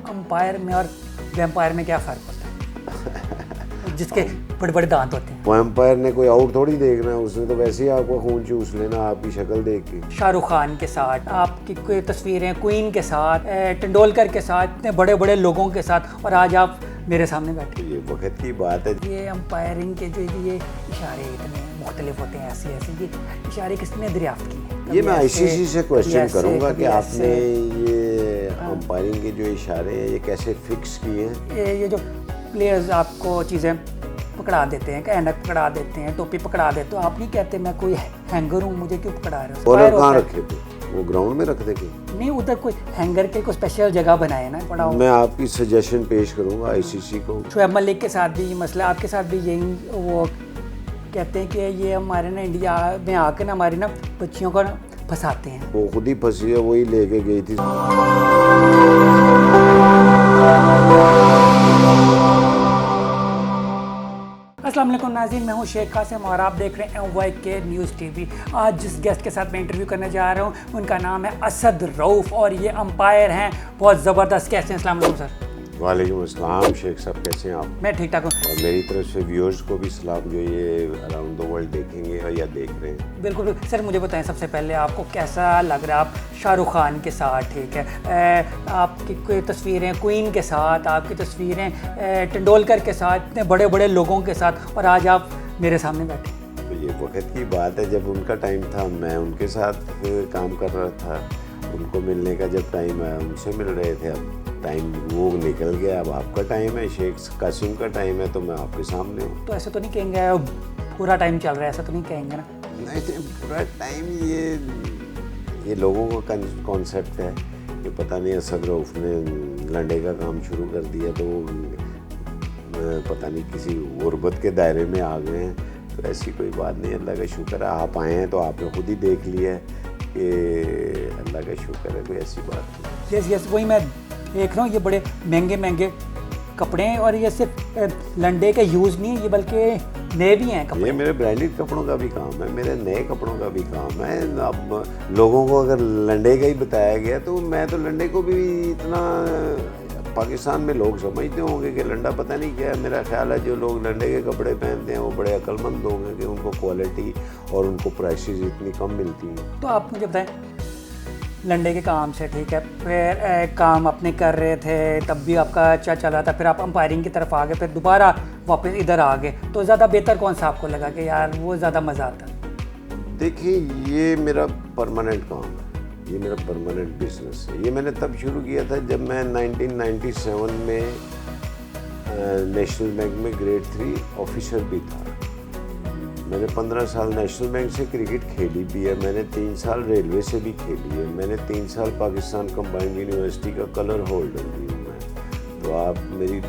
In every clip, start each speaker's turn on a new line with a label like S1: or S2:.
S1: Umpire में और vampire में क्या फ़र्क होता है जिसके बड़े बड़े दांत होते हैं?
S2: वैम्पायर ने कोई आउट थोड़ी देखना है, उसने तो वैसे ही आपका खून चूस लेना आपकी शक्ल देख के।
S1: शाहरुख खान के साथ आपकी कोई तस्वीरें, क्वीन के साथ, तेंदुलकर के साथ, इतने बड़े बड़े लोगों के साथ, और आज आप मेरे सामने बैठे।
S2: ये वक्त की बात है।
S1: ये अंपायरिंग के जो ये इशारे इतने मुख्तलिफ होते हैं, ऐसे ऐसे ये इशारे किसने दरियाफ्त किए हैं?
S2: ये मैं आईसीसी से क्वेश्चन करूंगा कि आपने
S1: ऐसे।
S2: ये अंपायरिंग के जो इशारे हैं ये कैसे फिक्स किए हैं?
S1: ये जो प्लेयर्स आपको चीज़ें पकड़ा देते हैं, ऐनक पकड़ा देते हैं, टोपी पकड़ा देते, तो आप नहीं कहते मैं कोई हैंगर हूँ, मुझे क्यों पकड़ा रहे हो?
S2: बॉलर कहाँ रखे थे? वो ग्राउंड में रख दे के?
S1: नहीं, उधर कोई हैंगर के कोई स्पेशल जगह बनाए ना, पड़ा
S2: मैं आपकी सजेशन पेश करूंगा आईसीसी को।
S1: शोएब मलिक के साथ भी ये मसला, आपके साथ भी यही, वो कहते हैं कि ये हमारे ना इंडिया में आकर ना हमारी ना बच्चियों को फंसाते हैं।
S2: वो खुद ही फंसी है, वही लेके गई थी।
S1: अस्सलाम वालेकुम नाज़रीन, मैं हूं शेख कासिम और आप देख रहे हैं MYK न्यूज़ टीवी। आज जिस गेस्ट के साथ मैं इंटरव्यू करने जा रहा हूं उनका नाम है असद रऊफ़ और ये अंपायर हैं, बहुत ज़बरदस्त। कैसे हैं? अस्सलाम वालेकुम सर।
S2: वालेकुम अस्सलाम शेख साहब, कैसे हैं आप?
S1: मैं ठीक ठाक हूँ।
S2: और मेरी तरफ से व्यूअर्स को भी सलाम जो ये अराउंड द वर्ल्ड देखेंगे और या देख रहे हैं।
S1: बिल्कुल सर, मुझे बताएं सबसे पहले आपको कैसा लग रहा है? आप शाहरुख खान के साथ, ठीक है, आपकी कोई तस्वीरें क्वीन के साथ, आपकी तस्वीरें तेंदुलकर के साथ, इतने बड़े बड़े लोगों के साथ, और आज आप मेरे सामने बैठे।
S2: तो ये वक्त की बात है, जब उनका टाइम था मैं उनके साथ काम कर रहा था, उनको मिलने का जब टाइम आया उनसे मिल रहे थे। अब टाइम वो निकल गया, अब आपका टाइम है, शेख कासिम का टाइम है, तो मैं आपके सामने हूँ।
S1: तो ऐसे तो नहीं कहेंगे पूरा टाइम चल रहा है, ऐसा तो नहीं कहेंगे ना?
S2: नहीं, पूरा टाइम ये लोगों का कॉन्सेप्ट है कि पता नहीं असद रऊफ़ ने लंडे का काम शुरू कर दिया तो वो पता नहीं किसी गुर्बत के दायरे में आ गए हैं। तो ऐसी कोई बात नहीं, अल्लाह का शुक्र है आप आए हैं तो आपने खुद ही देख लिया है कि अल्लाह का शुक्र है, कोई ऐसी बात नहीं।
S1: यस, वही मैं देख रहा हूँ, ये बड़े महंगे महंगे कपड़े हैं और ये सिर्फ लंडे के यूज़ नहीं है, ये बल्कि नए भी हैं कपड़े।
S2: ये मेरे ब्रांडेड कपड़ों का भी काम है, मेरे नए कपड़ों का भी काम है। अब लोगों को अगर लंडे का ही बताया गया तो मैं तो लंडे को भी इतना, पाकिस्तान में लोग समझते होंगे कि लंडा पता नहीं क्या है। मेरा ख्याल है जो लोग लंडे के कपड़े पहनते हैं वो बड़े अक्लमंद होंगे कि उनको क्वालिटी और उनको प्राइसेस इतनी कम मिलती हैं।
S1: तो आप मुझे बताएं, लंडे के काम से, ठीक है, फिर काम अपने कर रहे थे तब भी आपका अच्छा चला था, फिर आप अंपायरिंग की तरफ आ गए, फिर दोबारा वापस इधर आ गए, तो ज़्यादा बेहतर कौन सा आपको लगा कि यार वो ज़्यादा मज़ा आता?
S2: देखिए, ये मेरा परमानेंट काम है, ये मेरा परमानेंट बिजनेस है। ये मैंने तब शुरू किया था जब मैं 1997 में नेशनल बैंक में ग्रेड 3 ऑफिसर भी था। मैंने 15 साल नेशनल बैंक से क्रिकेट खेली भी है, मैंने 3 साल रेलवे से भी खेली है, मैंने 3 साल पाकिस्तान कंबाइंड यूनिवर्सिटी का कलर होल्डर भी हूँ मैं। तो आप मेरी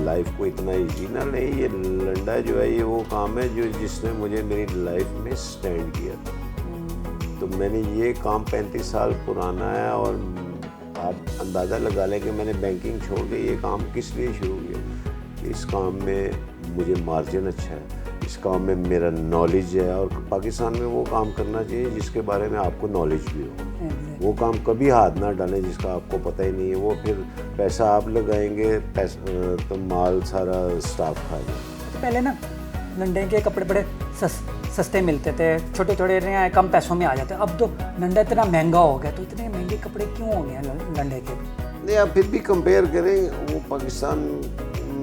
S2: लाइफ को इतना ईजी ना लें, ये लंडा जो है ये वो काम है जो जिसने मुझे मेरी लाइफ में स्टैंड किया था। तो मैंने ये काम 35 साल पुराना है और आप अंदाज़ा लगा लें कि मैंने बैंकिंग छोड़ के ये काम किस लिए शुरू किया। इस काम में मुझे मार्जिन अच्छा है, इस काम में मेरा नॉलेज है, और पाकिस्तान में वो काम करना चाहिए जिसके बारे में आपको नॉलेज भी हो। वो काम कभी हाथ ना डालें जिसका आपको पता ही नहीं है, वो फिर पैसा आप लगाएंगे, पैसा तो माल सारा स्टाफ खा जाए।
S1: पहले ना लंडे के कपड़े बड़े सस्ते मिलते थे, छोटे छोटे कम पैसों में आ जाते, अब तो लंडा इतना महंगा हो गया, तो इतने महंगे कपड़े क्यों हो गए लंडे के?
S2: नहीं, आप फिर भी कंपेयर करें, वो पाकिस्तान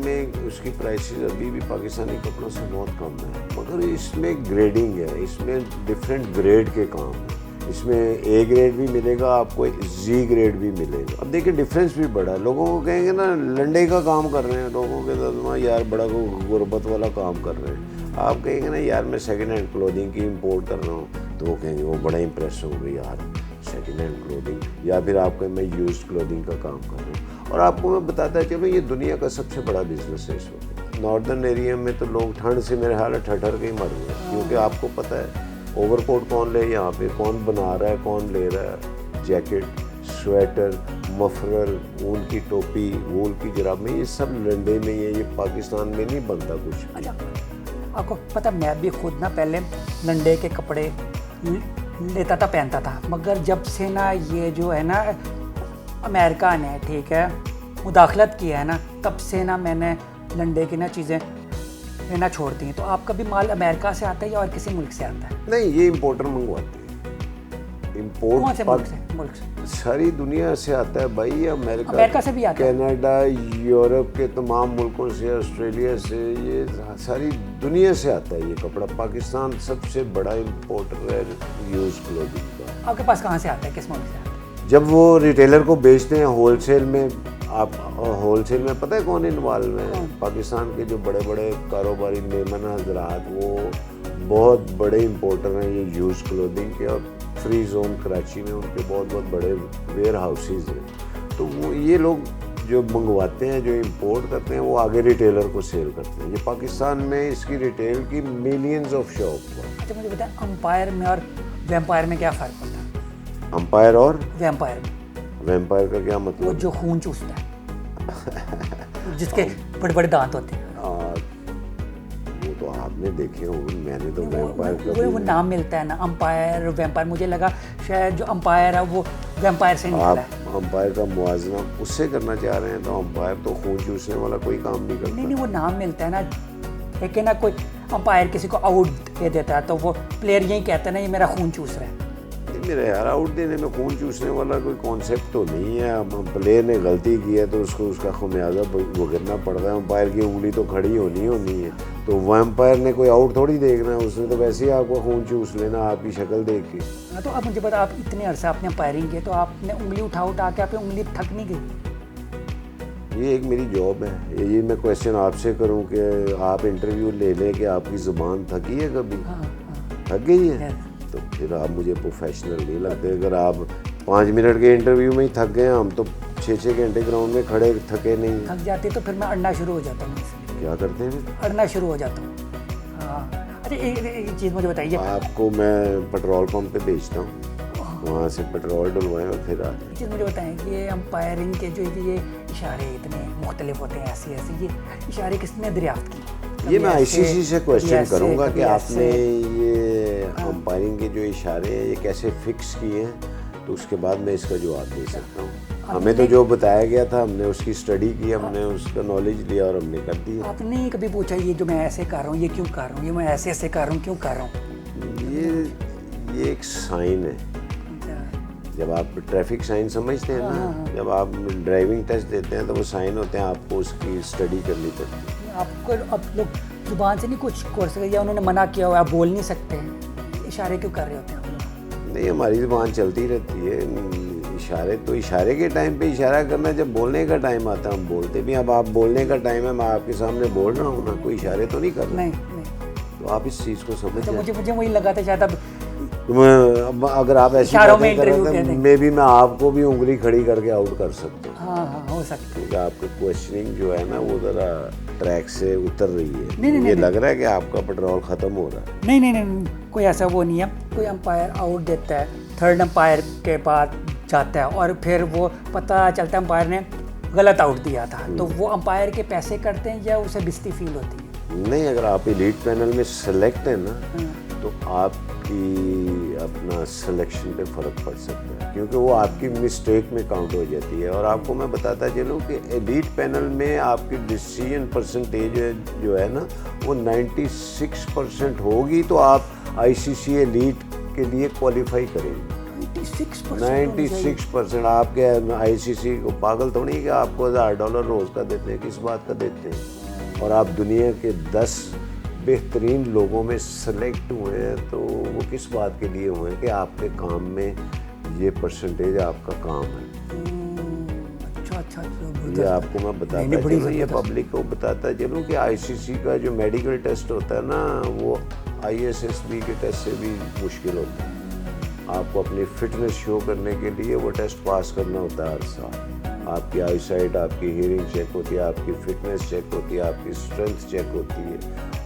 S2: में उसकी प्राइसेस अभी भी पाकिस्तानी कपड़ों से बहुत कम है, मगर इसमें ग्रेडिंग है, इसमें डिफरेंट ग्रेड के काम हैं। इसमें ए ग्रेड भी मिलेगा आपको, जी ग्रेड भी मिलेगा। अब देखिए डिफरेंस भी बड़ा है। लोगों को कहेंगे ना लंडे का काम कर रहे हैं, लोगों के साथ यार बड़ा गुर्बत वाला काम कर रहे हैं। आप कहेंगे ना यार मैं सेकेंड हैंड क्लोथिंग की इंपोर्ट कर रहा हूँ, तो वो कहेंगे वो बड़ा इंप्रेस होंगे यार सेकेंड हैंड क्लोथिंग, या फिर आप कहें मैं यूज्ड क्लोथिंग का काम कर रहा हूँ। और आपको मैं बताता चलो ये दुनिया का सबसे बड़ा बिजनेस है इस वक्त। नॉर्दर्न एरिया में तो लोग ठंड से मेरे हाल ठठर के ही मर गए, क्योंकि आपको पता है ओवरकोट कौन ले, यहाँ पे कौन बना रहा है, कौन ले रहा है, जैकेट, स्वेटर, मफरल, ऊन की टोपी, वूल की जुराब में, ये सब लंडे में ये पाकिस्तान में नहीं बनता कुछ।
S1: अच्छा, आपको पता मैं भी खुद ना पहले लंडे के कपड़े लेता था, पहनता था, मगर जब से ना ये जो है ना अमेरिका ने, ठीक है, मुदाखलत किया है ना, तब से ना मैंने लंडे की ना चीज़ें लेना छोड़ दी हैं। तो आपका भी माल अमेरिका से आता है या और किसी मुल्क से आता है?
S2: नहीं, ये इम्पोर्टर मंगवाते हैं।
S1: कौन से
S2: इम्पोर्ट
S1: मुल्क से?
S2: सारी दुनिया से आता है भाई,
S1: अमेरिका से भी आता है?
S2: कनाडा, यूरोप के तमाम मुल्कों से, ऑस्ट्रेलिया से, ये सारी दुनिया से आता है ये कपड़ा। पाकिस्तान सबसे बड़ा इम्पोर्टर है यूज क्लोथिंग का।
S1: आपके पास कहाँ से आता है, किस मुल्क से आता है?
S2: जब वो रिटेलर को बेचते हैं होलसेल में, आप होलसेल में पता है कौन इन्वॉल्व है? पाकिस्तान के जो बड़े बड़े कारोबारी मेमन हजरात, वो बहुत बड़े इम्पोर्टर हैं ये यूज क्लोथिंग के। और फ्री जोन कराची में उनके बहुत बहुत बड़े वेयर हाउसेज हैं। तो वो ये लोग जो मंगवाते हैं, जो इंपोर्ट करते हैं, वो आगे रिटेलर को सेल करते हैं। ये पाकिस्तान में इसकी रिटेल की मिलियंस ऑफ शॉप है।
S1: अच्छा मुझे बताएं, अंपायर में और वैम्पायर में क्या फ़र्क होता है?
S2: अंपायर और
S1: वैम्पायर में?
S2: वैम्पायर का क्या
S1: वो
S2: मतलब?
S1: जो खून चूसता है जिसके बड़े बड़े दांत होते हैं।
S2: वो तो आपने देखे होंगे, मैंने तो वैम्पायर
S1: वो नाम मिलता है ना, अंपायर वैम्पायर। मुझे लगा शायद जो अंपायर है वो वैम्पायर से निकला
S2: आप
S1: है।
S2: अंपायर का मुआवजा उससे करना चाह रहे हैं, तो अंपायर तो खून चूसने वाला कोई काम नहीं करता।
S1: नहीं, वो नाम मिलता है ना। लेकिन ना कोई अंपायर किसी को आउट दे देता है तो वो प्लेयर यही कहता है ना, ये मेरा खून चूस रहा है।
S2: मेरे यार, आउट देने में खून चूसने वाला कोई कॉन्सेप्ट तो नहीं है। अब प्लेयर ने गलती की है तो उसको उसका खमियाजा भुगतना पड़ रहा है। अंपायर की उंगली तो खड़ी होनी है। तो वैम्पायर ने कोई आउट थोड़ी देखना है, उसने तो वैसे ही आपको खून चूस लेना आपकी शक्ल देख के।
S1: हाँ, तो अब मुझे पता, आप इतने अरसा आपने अंपायरिंग की, तो आपने उंगली उठा के आपकी उंगली थक नहीं गई?
S2: ये एक मेरी जॉब है। ये मैं क्वेश्चन आपसे करूं कि आप इंटरव्यू ले लें कि आपकी ज़ुबान थकी है कभी? थक गई है? तो फिर आप मुझे प्रोफेशनल नहीं लगते। अगर आप 5 मिनट के इंटरव्यू में ही थक गए, हम तो 6-6 घंटे ग्राउंड में खड़े थके नहीं।
S1: थक जाती तो फिर मैं अड़ना शुरू हो जाता हूँ। इसलिए
S2: क्या करते हैं?
S1: अड़ना शुरू हो जाता हूँ। हाँ, अच्छा एक चीज़ मुझे बताइए।
S2: आपको मैं पेट्रोल पंप पे भेजता हूँ, वहाँ से पेट्रोल डलवाएं और फिर आ जाए।
S1: एक चीज़ मुझे बताएं कि ये अंपायरिंग के जो ये इशारे इतने मुख्तलिफ होते हैं, ऐसे ये इशारे किसने दरियाफ्त की?
S2: ये मैं आईसीसी से क्वेश्चन करूंगा कि
S1: कभी
S2: आपने ये अंपायरिंग के जो इशारे हैं ये कैसे फिक्स किए हैं, तो उसके बाद मैं इसका जवाब दे सकता हूँ। हमें तो जो बताया गया था हमने उसकी स्टडी की, हमने उसका नॉलेज लिया और हमने कर दिया।
S1: आपने कभी पूछा ये जो मैं ऐसे कर रहा हूँ ये क्यों कर रहा हूँ, ये मैं ऐसे ऐसे कर रहा हूँ क्यों कर रहा हूँ?
S2: ये एक साइन है। जब आप ट्रैफिक साइन समझते हैं ना, जब आप ड्राइविंग टेस्ट देते हैं तो वो साइन होते हैं, आपको उसकी स्टडी करनी पड़ती है।
S1: आपको अब लोग जुबान से नहीं कुछ कर सकते, या उन्होंने मना किया हुआ आप बोल नहीं सकते हैं, इशारे क्यों कर रहे होते हैं आप लोग?
S2: नहीं, हमारी जुबान चलती रहती है। इशारे तो इशारे के टाइम पे इशारा करना, जब बोलने का टाइम आता है हम बोलते भी। अब आप बोलने का टाइम है, मैं आपके सामने बोल रहा हूँ ना, कोई इशारे तो नहीं कर रहा।
S1: नहीं।
S2: तो आप इस चीज़ को समझ
S1: तो
S2: जाए।
S1: मुझे वही लगा था शायद अब
S2: अगर आप ऐसी
S1: इशारों में
S2: बातें कर
S1: इंटरव्यू
S2: रहे
S1: दे
S2: हैं,
S1: दें।
S2: मे भी मैं आपको भी उंगली खड़ी करके आउट कर सकता हूँ।
S1: हाँ हो सकता है।
S2: क्योंकि आपकी क्वेश्चनिंग जो है ना वो ज़रा ट्रैक से उतर रही है।
S1: नहीं,
S2: ये लग रहा है कि आपका पेट्रोल ख़त्म हो रहा है।
S1: नहीं, कोई ऐसा वो नहीं है। कोई अंपायर आउट देता है, थर्ड अंपायर के बाद जाता है और फिर वो पता चलता है अंपायर ने गलत आउट दिया था, तो वो अंपायर के पैसे करते हैं या उसे बेइज्जती फील होती है?
S2: नहीं, अगर आप एलीट पैनल में सेलेक्ट है ना, तो आपकी अपना सिलेक्शन पे फ़र्क पड़ सकता है, क्योंकि वो आपकी मिस्टेक में काउंट हो जाती है। और आपको मैं बताता चलूँ कि एलीट पैनल में आपकी डिसीजन परसेंटेज जो है ना वो 96% होगी, तो आप आईसीसी एलीट के लिए क्वालिफाई करेंगे। 96%। आपके आईसीसी को पागल थोड़ी है कि आपको $1000 रोज़ का देते हैं, किस बात का देते हैं? और आप दुनिया के 10 बेहतरीन लोगों में सेलेक्ट हुए हैं, तो वो किस बात के लिए हुए हैं कि आपके काम में ये परसेंटेज आपका काम है।
S1: अच्छा
S2: ये आपको मैं बताता चलूँ, ये पब्लिक को बताता चलूँ कि आईसीसी का जो मेडिकल टेस्ट होता है ना, वो ISSB के टेस्ट से भी मुश्किल होता है। आपको अपनी फिटनेस शो करने के लिए वो टेस्ट पास करना होता है हर साल। आपकी आई साइट, आपकी हियरिंग चेक होती है, आपकी फिटनेस चेक होती है, आपकी स्ट्रेंथ चेक होती है,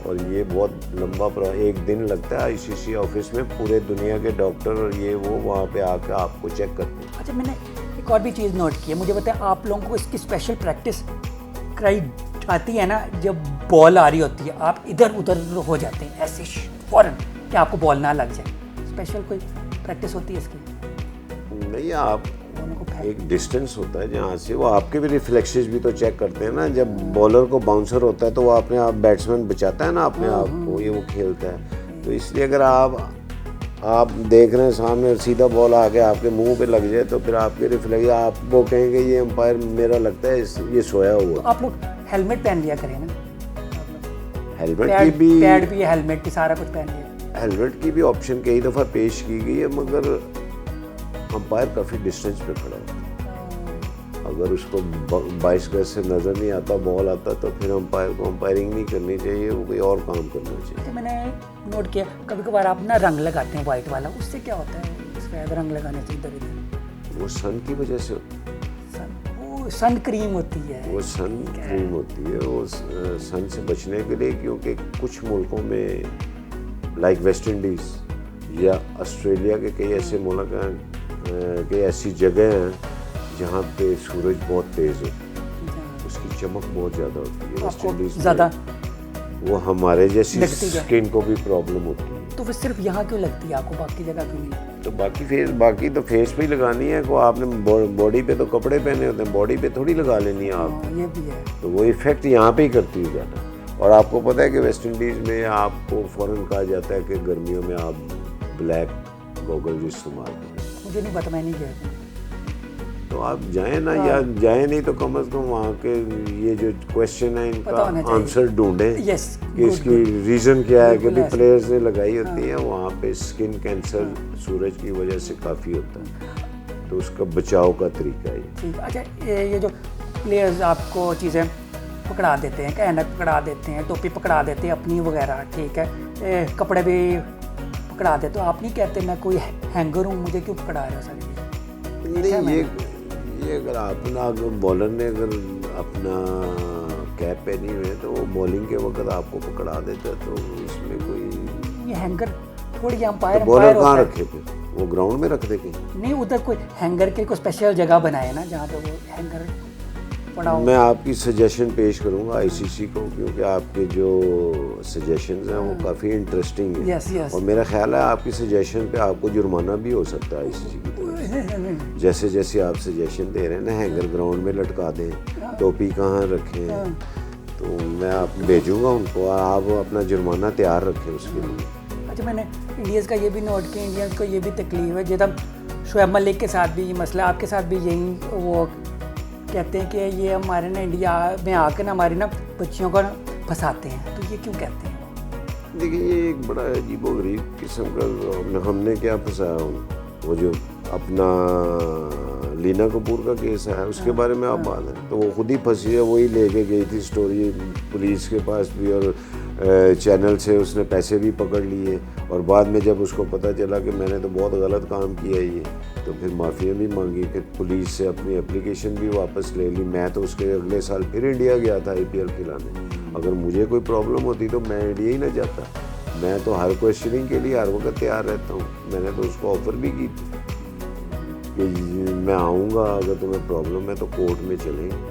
S2: और ये बहुत लंबा एक दिन लगता है आईसीसी ऑफिस में। पूरे दुनिया के डॉक्टर और ये वो वहाँ पे आकर आपको चेक करते हैं।
S1: अच्छा, मैंने एक और भी चीज़ नोट की है। मुझे बताएं, आप लोगों को इसकी स्पेशल प्रैक्टिस कराई जाती है ना? जब बॉल आ रही होती है आप इधर उधर हो जाते हैं ऐसे फ़ौरन कि आपको बॉल ना लग जाए, स्पेशल कोई प्रैक्टिस होती है इसकी?
S2: नहीं, आप
S1: दोनों को फेंक।
S2: एक डिस्टेंस होता है जहाँ से वो आपके भी रिफ्लेक्सेस भी तो चेक करते हैं ना। जब बॉलर को बाउंसर होता है तो वो अपने आप बैट्समैन बचाता है ना अपने आप को, ये वो खेलता है। तो इसलिए अगर आप देख रहे हैं सामने और सीधा बॉल आके आपके मुंह पे लग जाए तो फिर आपके रिफ्लेक्स आप वो कहेंगे ये अंपायर मेरा लगता है ये सोया हुआ।
S1: तो आप लोग हेलमेट पहन लिया करें ना,
S2: हेलमेट की भी
S1: पैड भी हेलमेट भी सारा कुछ पहन लिया।
S2: हेलमेट की भी ऑप्शन कई दफ़ा पेश की गई है, मगर अंपायर काफ़ी डिस्टेंस पे खड़ा होता है। अगर उसको 22 गज से नज़र नहीं आता बॉल आता तो फिर अंपायर को अंपायरिंग नहीं करनी चाहिए, वो कोई और काम करना चाहिए।
S1: तो मैंने नोट किया कभी कभार आप ना रंग लगाते हैं वाइट वाला, उससे क्या होता है? सफेद रंग लगाने से इधर इधर
S2: वो सन की वजह से
S1: वो सन क्रीम होती है,
S2: वो सन क्रीम होती है, वो सन से बचने के लिए, क्योंकि कुछ मुल्कों में लाइक वेस्ट इंडीज़ या ऑस्ट्रेलिया के कई ऐसे मुल्क हैं, कई ऐसी जगह हैं जहाँ पे सूरज बहुत तेज़ होता है, उसकी चमक बहुत ज़्यादा होती है। वेस्ट इंडीज़
S1: ज़्यादा
S2: वो हमारे जैसी
S1: लगती है।
S2: स्किन को भी प्रॉब्लम होती है।
S1: तो वो सिर्फ यहाँ क्यों लगती है आपको, बाकी जगह क्यों नहीं?
S2: तो बाकी तो फेस पे ही लगानी है को, आपने बॉडी पे तो कपड़े पहने होते हैं, बॉडी पे थोड़ी लगा लेनी है आप।
S1: ये भी है।
S2: तो वो इफेक्ट यहाँ पे ही करती है ज़्यादा। और आपको पता है कि वेस्ट इंडीज़ में आपको फ़ौरन कहा जाता है कि गर्मियों में आप ब्लैक गॉगल्स इस्तेमाल करें।
S1: मुझे नहीं पता, मैं नहीं गया।
S2: तो आप जाएं ना, या जाएं नहीं तो कम से कम वहाँ के ये जो क्वेश्चन है इनका आंसर ढूंढें कि इसकी रीज़न क्या है। क्योंकि प्लेयर्स ने लगाई होती है वहाँ पे स्किन कैंसर सूरज की वजह से काफ़ी होता है, तो उसका बचाव का तरीका है।
S1: ठीक। अच्छा, ये जो प्लेयर्स आपको चीज़ें पकड़ा देते हैं, ऐनक पकड़ा देते हैं, टोपी पकड़ा देते हैं अपनी वगैरह, ठीक है, कपड़े भी पकड़ा देते, तो आप नहीं कहते मैं कोई हैंगर हूँ, मुझे क्यों पकड़ा रहा है सर?
S2: नहीं, ये अगर अपना अगर बॉलर ने अगर अपना कैप पहनी हुई है तो वो बॉलिंग के वक्त आपको पकड़ा देता है, तो इसमें कोई
S1: ये हैंगर थोड़ी अंपायर
S2: बॉलर कहाँ रखे थे, वो ग्राउंड में रख दे कहीं?
S1: नहीं, उधर कोई हैंगर के कोई स्पेशल जगह बनाए ना जहाँ पे वो हैंगर पड़ा हो।
S2: मैं आपकी सजेशन पेश करूंगा आईसीसी को, क्योंकि आपके जो सजेशंस हैं वो काफ़ी इंटरेस्टिंग हैं।
S1: Yes yes.
S2: और मेरा ख्याल है आपकी सजेशन पे आपको जुर्माना भी हो सकता है आईसीसी की तरफ से। जैसे जैसे आप सजेशन दे रहे हैं ना, हैंगर ग्राउंड में लटका दें, टोपी कहाँ रखें, तो मैं आप भेजूंगा उनको, आप अपना जुर्माना तैयार रखें उसके लिए।
S1: अच्छा, मैंने इंडियंस का ये भी नोट किया, इंडियंस को ये भी तकलीफ है, जब शोएब मलिक के साथ भी ये मसला, आपके साथ भी यही, वो कहते हैं कि ये हमारे ना इंडिया में आकर ना हमारी ना बच्चियों को ना फंसाते हैं, तो ये क्यों कहते हैं?
S2: देखिए, ये एक बड़ा अजीबोगरीब किस्म का, हमने क्या फंसाया, वो जो अपना लीना कपूर का केस है उसके बारे में आप बात है, तो वो खुद ही फंसी है, वही लेके गई थी स्टोरी पुलिस के पास भी, और चैनल से उसने पैसे भी पकड़ लिए, और बाद में जब उसको पता चला कि मैंने तो बहुत गलत काम किया ये, तो फिर माफ़िया भी मांगी, फिर पुलिस से अपनी एप्लीकेशन भी वापस ले ली। मैं तो उसके अगले साल फिर इंडिया गया था IPL खिलाने। अगर मुझे कोई प्रॉब्लम होती तो मैं इंडिया ही ना जाता। मैं तो हर क्वेश्चनिंग के लिए हर वक्त तैयार रहता हूँ। मैंने तो उसको ऑफ़र भी की थी कि मैं आऊँगा, अगर तुम्हें प्रॉब्लम है तो कोर्ट में चलेंगे।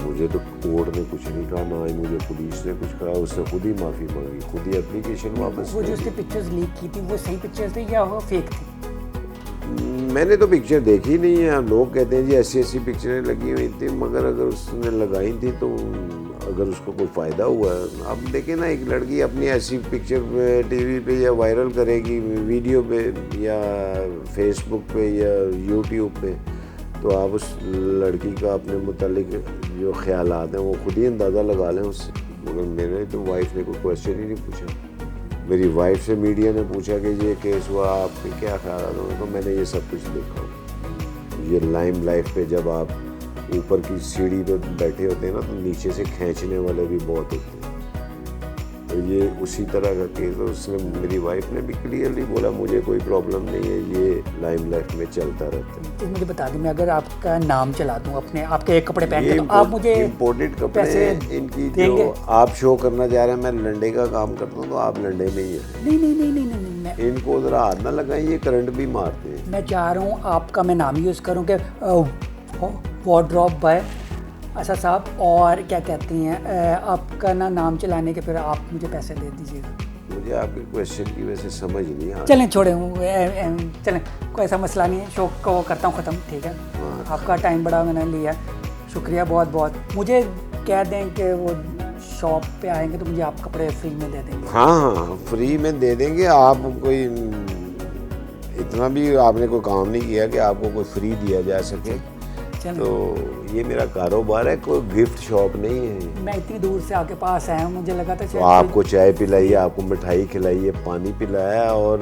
S2: मुझे तो कोर्ट ने कुछ नहीं कहा, ना ही मुझे पुलिस ने कुछ कहा, उसने खुद ही माफ़ी मांगी, खुद ही एप्लीकेशन वापस।
S1: वो जो उसकी पिक्चर्स लीक की थी वो सही पिक्चर्स थी या वो फेक थी?
S2: मैंने तो पिक्चर देखी नहीं है। लोग कहते हैं जी ऐसी ऐसी पिक्चरें लगी हुई थी, मगर अगर उसने लगाई थी तो अगर उसको कोई फ़ायदा हुआ है, अब देखिए ना, एक लड़की अपनी ऐसी पिक्चर टीवी पे या वायरल करेगी वीडियो पे या फेसबुक पे या यूट्यूब पे, तो आप उस लड़की का अपने मुतालिक जो ख्यालात हैं वो खुद ही अंदाज़ा लगा लें उससे। मगर मेरे तो वाइफ ने कोई क्वेश्चन ही नहीं पूछा। मेरी वाइफ से मीडिया ने पूछा कि ये केस हुआ, आपके क्या ख्याल है, तो मैंने ये सब कुछ देखा। ये लाइम लाइफ पे जब आप ऊपर की सीढ़ी पे बैठे होते हैं ना, तो नीचे से खींचने वाले भी बहुत होते हैं, तो ये उसी तरह का केस है। उसने, मेरी वाइफ ने भी क्लियरली बोला मुझे कोई प्रॉब्लम नहीं है, ये लाइम लाइफ में चलता रहता है।
S1: तो मुझे बता दें, मैं अगर आपका नाम चला दूं अपने, आपके एक कपड़े पहन के, तो आप मुझे
S2: इम्पोर्टेड कपड़े इनकी जो आप शो करना चाह रहे हैं, मैं लंडे का काम करता हूँ, तो आप लंडे में ही हैं।
S1: नहीं,
S2: इनको ज़रा हाथ ना लगाएं, ये करंट भी मारते हैं।
S1: मैं चाह रहा हूँ आपका मैं नाम यूज़ करूँ कि वार्डरोब बाय अच्छा साहब, और क्या कहते हैं, आपका ना नाम चलाने के फिर आप मुझे पैसे दे दीजिएगा।
S2: मुझे आपके क्वेश्चन की वजह से समझ नहीं आ रही।
S1: चलें छोड़ें चलें, कोई ऐसा मसला नहीं है, शौक को वो करता हूँ ख़त्म, ठीक है।
S2: हाँ।
S1: आपका टाइम बड़ा मैंने लिया, शुक्रिया बहुत बहुत। मुझे कह दें कि वो शॉप पे आएंगे तो मुझे आप कपड़े फ्री में दे देंगे।
S2: हाँ, फ्री में दे देंगे। आप कोई इतना भी आपने कोई काम नहीं किया कि आपको कोई फ्री दिया जा सके।
S1: चलें।
S2: तो ये मेरा कारोबार है, कोई गिफ्ट शॉप नहीं है।
S1: मैं इतनी दूर से आपके पास आया हूँ, मुझे लगा था
S2: तो आपको चाय पिलाई है, आपको मिठाई खिलाई है, पानी पिलाया, और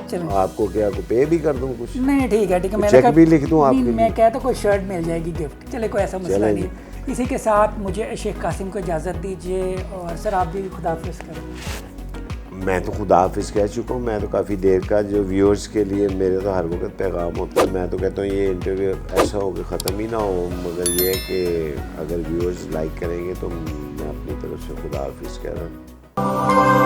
S1: चलें।
S2: आपको क्या को पे भी कर दूँ कुछ?
S1: नहीं ठीक है, ठीक है।
S2: तो
S1: मैंने
S2: चेक भी लिख दूँ आपके लिए?
S1: मैं कहता कोई शर्ट मिल जाएगी गिफ्ट, चले कोई ऐसा मसला
S2: चलें
S1: नहीं
S2: जी।
S1: है। इसी के साथ मुझे शेख कासिम को इजाज़त दीजिए, और सर आप भी खुदाफिज करें।
S2: मैं तो खुदा हाफिज़ कह चुका हूँ। मैं तो काफ़ी देर का, जो व्यूअर्स के लिए मेरे तो हर वक्त पैगाम होता है। मैं तो कहता हूँ ये इंटरव्यू ऐसा हो कि ख़त्म ही ना हो, मगर ये है कि अगर व्यूअर्स लाइक करेंगे तो मैं अपनी तरफ से खुदा हाफिज़ कह रहा हूँ।